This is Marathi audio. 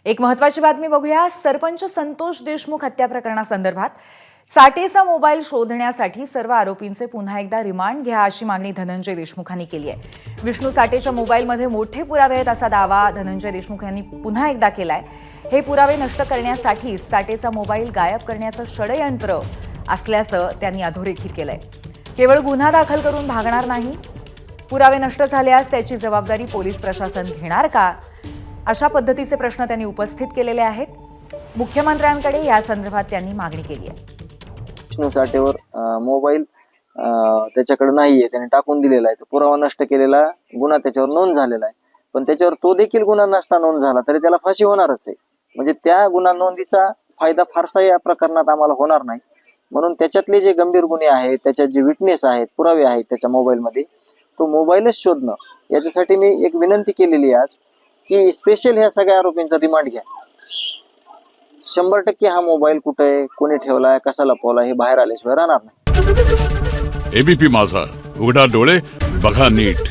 एक महत्त्वाची बातमी बघूया। सरपंच संतोष देशमुख हत्या प्रकरणासंदर्भात साठेचा मोबाईल शोधण्यासाठी सर्व आरोपींचे पुन्हा एकदा रिमांड घ्या अशी मागणी धनंजय देशमुखांनी केली आहे। विष्णू साठेच्या मोबाईलमध्ये मोठे पुरावे आहेत असा दावा धनंजय देशमुख यांनी पुन्हा एकदा केलाय। हे पुरावे नष्ट करण्यासाठी साठेचा मोबाईल गायब करण्याचं षडयंत्र असल्याचं त्यांनी अधोरेखित केलंय। केवळ गुन्हा दाखल करून भागणार नाही, पुरावे नष्ट झाल्यास त्याची जबाबदारी पोलीस प्रशासन घेणार का, अशा पद्धतीचे प्रश्न त्यांनी उपस्थित केलेले आहेत। मुख्यमंत्र्यांकडे या संदर्भात त्यांनी मागणी केली आहे। विष्णू साठेवर मोबाईल त्याच्याकडे नाहीये, त्याने टाकून दिलेला आहे, तो पुरावा नष्ट केलेला गुन्हा त्याच्यावर नोंद झालेला आहे, पण त्याच्यावर तो देखील गुन्हा नसता नोंद झाला तरी त्याला फाशी होणारच आहे। म्हणजे त्या गुन्हा नोंदीचा फायदा फारसा या प्रकरणात आम्हाला होणार नाही, म्हणून त्याच्यातले जे गंभीर गुन्हे आहेत, त्याच्यात जे विटनेस आहेत, पुरावे आहेत त्याच्या मोबाईलमध्ये, तो मोबाईलच शोधणं, याच्यासाठी मी एक विनंती केलेली आहे आज की स्पेशल ह्या सगळ्या आरोपींचा रिमांड घ्या। 100% हा मोबाईल कुठे आहे, कोणी ठेवलाय, कसा लपवला हे बाहेर आल्याशिवाय राहणार नाही। एबीपी माझा, उघडा डोळे बघा नीट।